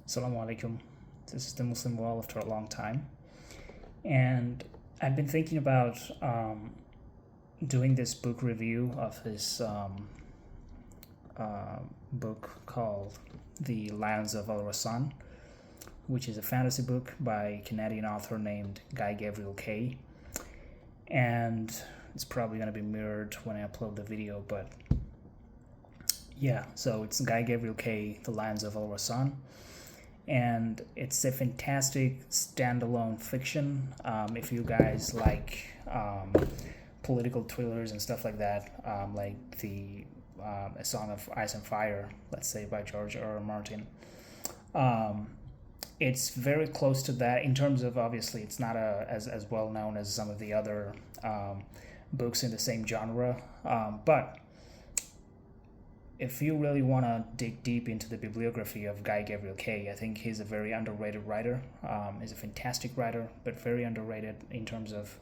Assalamu alaikum. This is the Muslim wall after a long time. And I've been thinking about doing this book review of his book called The Lions of Al-Rassan, which is a fantasy book by a Canadian author named Guy Gavriel Kay. And it's probably going to be mirrored when I upload the video, but yeah, so it's Guy Gavriel Kay, The Lions of Al-Rassan. And it's a fantastic standalone fiction. If you guys like political thrillers and stuff like that, like the A Song of Ice and Fire, let's say, by George R. R. Martin. It's very close to that in terms of, obviously, it's not as well known as some of the other books in the same genre, but if you really want to dig deep into the bibliography of Guy Gavriel Kay, I think he's a very underrated writer. He's a fantastic writer, but very underrated in terms of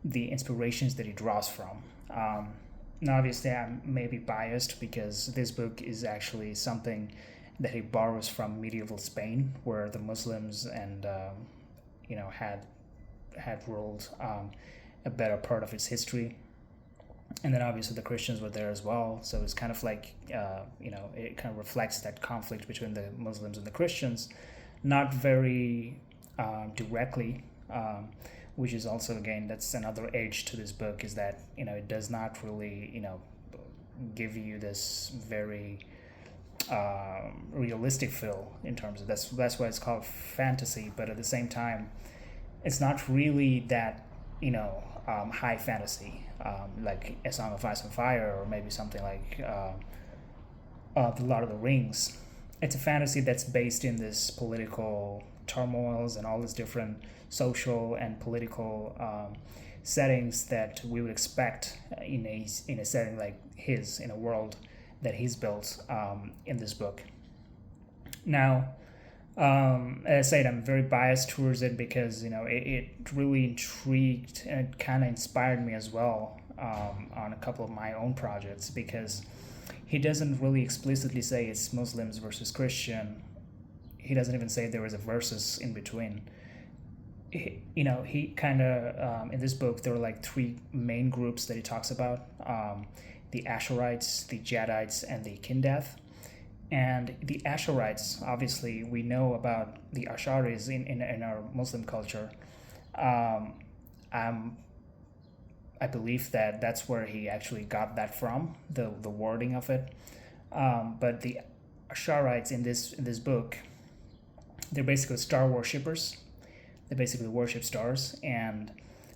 the inspirations that he draws from. Now, obviously, I may be biased because this book is actually something that he borrows from medieval Spain, where the Muslims and had ruled a better part of its history. And then obviously the Christians were there as well, so it's kind of like it kind of reflects that conflict between the Muslims and the Christians, not very directly, which is also, again, that's another edge to this book, is that it does not really give you this very realistic feel in terms of that's why it's called fantasy, but at the same time it's not really that high fantasy, like A Song of Ice and Fire, or maybe something like The Lord of the Rings. It's a fantasy that's based in this political turmoils and all these different social and political settings that we would expect in a setting like his, in a world that he's built in this book. Now, as I said, I'm very biased towards it because it really intrigued and it kind of inspired me as well on a couple of my own projects, because he doesn't really explicitly say it's Muslims versus Christian. He doesn't even say there is a versus in between. He kind of in this book there are like three main groups that he talks about: the Asherites, the Jadites, and the Kindath. And the Asherites, obviously, we know about the Asharis in our Muslim culture. I believe that that's where he actually got that from, the wording of it. But the Asherites in this book, they're basically star worshippers. They basically worship stars,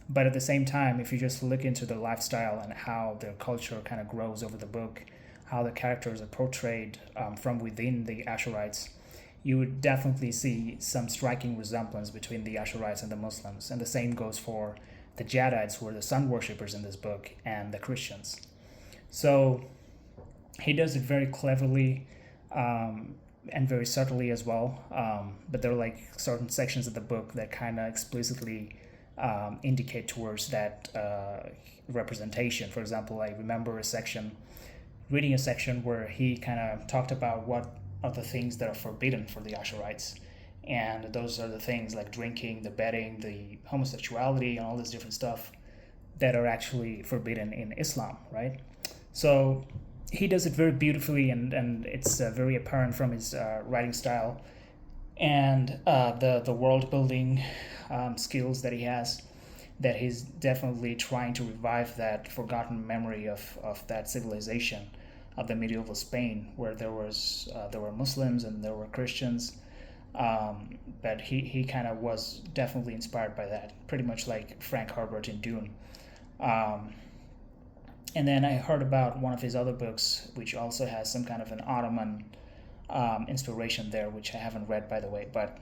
but at the same time, if you just look into the lifestyle and how their culture kind of grows over the book, how the characters are portrayed from within the Asherites, you would definitely see some striking resemblance between the Asherites and the Muslims. And the same goes for the Jadites, who are the sun worshippers in this book, and the Christians. So he does it very cleverly and very subtly as well. But there are like certain sections of the book that kind of explicitly indicate towards that representation. For example, I remember reading a section where he kind of talked about what are the things that are forbidden for the Asherites. And those are the things like drinking, the betting, the homosexuality, and all this different stuff that are actually forbidden in Islam, right? So he does it very beautifully, and it's very apparent from his writing style and the world building skills that he has, that he's definitely trying to revive that forgotten memory of that civilization of the medieval Spain, where there were Muslims and there were Christians. But he kind of was definitely inspired by that, pretty much like Frank Herbert in Dune. And then I heard about one of his other books, which also has some kind of an Ottoman inspiration there, which I haven't read, by the way. But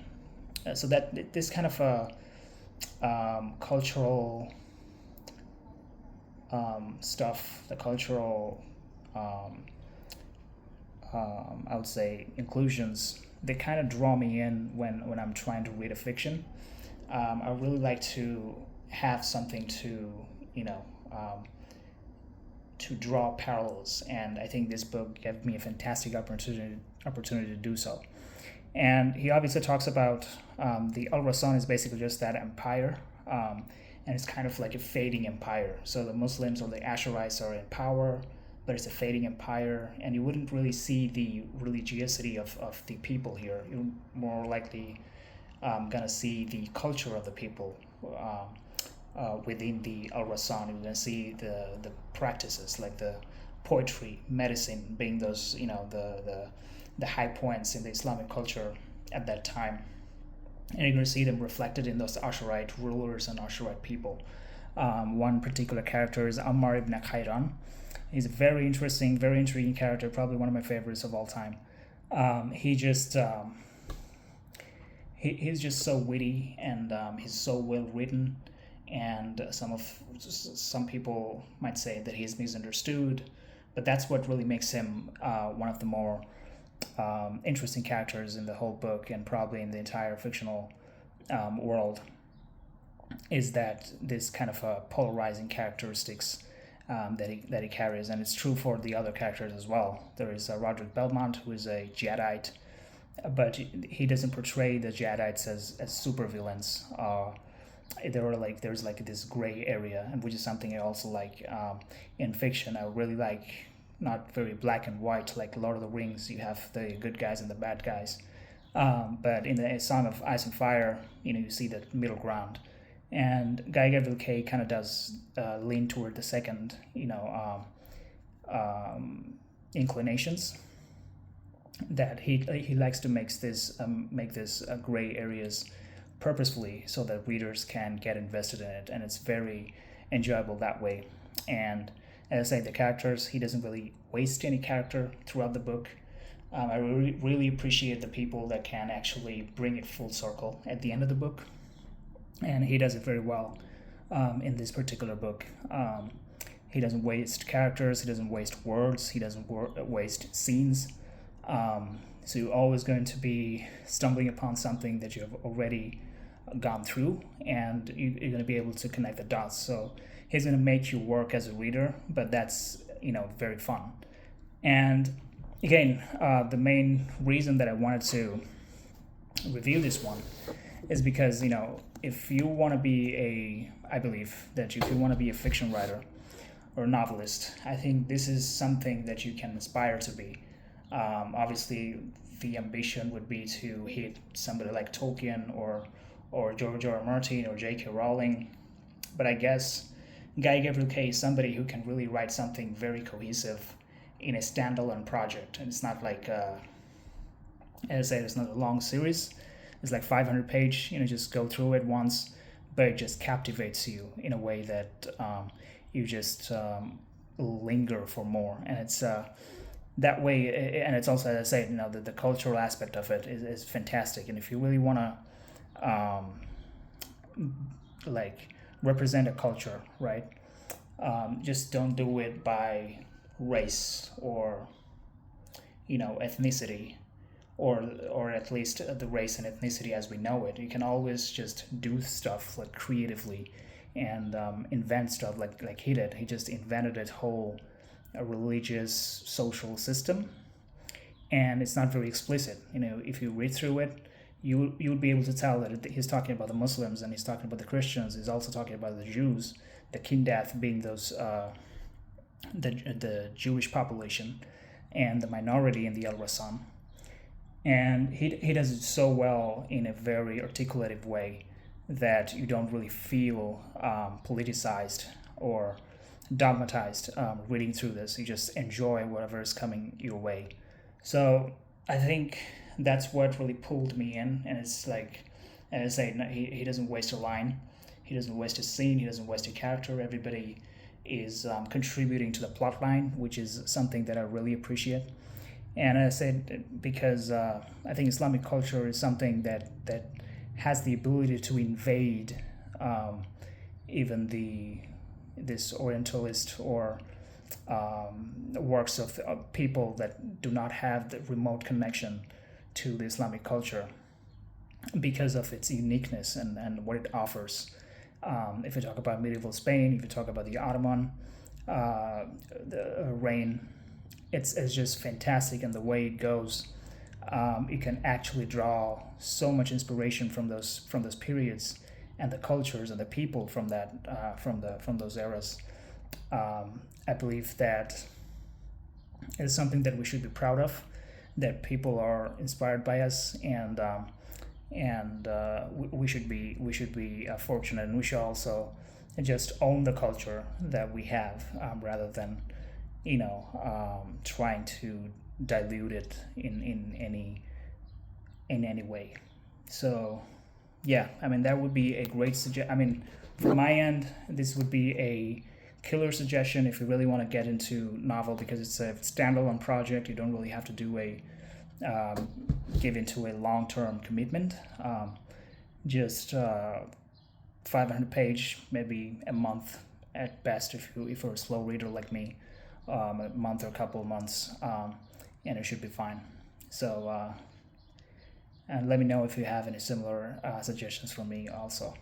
so that this kind of a cultural stuff, the cultural, I would say, inclusions, they kind of draw me in when I'm trying to read a fiction. I really like to have something to, to draw parallels, and I think this book gave me a fantastic opportunity to do so. And he obviously talks about the Al-Rassan is basically just that empire, and it's kind of like a fading empire. So the Muslims or the Ash'arites are in power, but it's a fading empire, and you wouldn't really see the religiosity of the people here. You're more likely gonna see the culture of the people within the Al-Rassan. You're gonna see the practices like the poetry, medicine being those, the high points in the Islamic culture at that time. And you're going to see them reflected in those Asharite rulers and Asharite people. One particular character is Ammar ibn Khayran. He's a very interesting, very intriguing character, probably one of my favorites of all time. He's just so witty, and he's so well written. And some people might say that he's misunderstood, but that's what really makes him one of the more interesting characters in the whole book, and probably in the entire fictional world, is that this kind of polarizing characteristics that he carries. And it's true for the other characters as well. There is Roderick Belmont, who is a Jediite, but he doesn't portray the Jedites as supervillains. There's like this gray area, and which is something I also like in fiction. I really like not very black and white like Lord of the Rings. You have the good guys and the bad guys, but in the Song of Ice and Fire, you see the middle ground. And Guy Gavriel Kay kind of does lean toward the second, inclinations. That he likes to make this gray areas purposefully, so that readers can get invested in it, and it's very enjoyable that way. And as I say, the characters, he doesn't really waste any character throughout the book. I really appreciate the people that can actually bring it full circle at the end of the book, and he does it very well in this particular book. He doesn't waste characters, he doesn't waste words, he doesn't waste scenes. So you're always going to be stumbling upon something that you have already gone through, and you're going to be able to connect the dots. So he's going to make you work as a reader, but that's very fun. And again, the main reason that I wanted to review this one is because if you want to be I believe that if you want to be a fiction writer or a novelist, I think this is something that you can aspire to be. Obviously, the ambition would be to hit somebody like Tolkien or George R. R. Martin or J.K. Rowling, but I guess Guy Gavriel Kay is somebody who can really write something very cohesive in a standalone project. And it's not like, as I said, it's not a long series. It's like 500 page, just go through it once, but it just captivates you in a way that you just linger for more. And it's that way, and it's also, as I say, the cultural aspect of it is fantastic. And if you really want to represent a culture, right? Just don't do it by race or ethnicity, or at least the race and ethnicity as we know it. You can always just do stuff like creatively and invent stuff like he did. He just invented a religious social system, and it's not very explicit. If you read through it, you'll be able to tell that he's talking about the Muslims, and he's talking about the Christians. He's also talking about the Jews, the Kindath being those the Jewish population, and the minority in the Al-Rassan. And he does it so well in a very articulative way that you don't really feel politicized or dogmatized reading through this. You just enjoy whatever is coming your way. So I think that's what really pulled me in. And it's like, as I say, he doesn't waste a line, he doesn't waste a scene, he doesn't waste a character. Everybody is contributing to the plot line, which is something that I really appreciate. And as I said, because I think Islamic culture is something that has the ability to invade even this Orientalist or works of people that do not have the remote connection to the Islamic culture because of its uniqueness and what it offers. If you talk about medieval Spain, if you talk about the Ottoman reign, it's just fantastic, and the way it goes it can actually draw so much inspiration from those periods and the cultures and the people from that from those eras. I believe that is something that we should be proud of, that people are inspired by us, and we should be fortunate, and we should also just own the culture that we have, rather than trying to dilute it in any way. So yeah, I mean that would be a great suggestion. I mean, from my end, this would be a killer suggestion if you really want to get into novel, because it's a standalone project. You don't really have to do a give into a long-term commitment. Just 500 page, maybe a month at best if you're a slow reader like me, a month or a couple of months, and it should be fine. So and let me know if you have any similar suggestions for me also.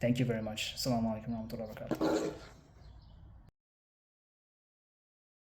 Thank you very much. Assalamu alaikum warahmatullahi wabarakatuh.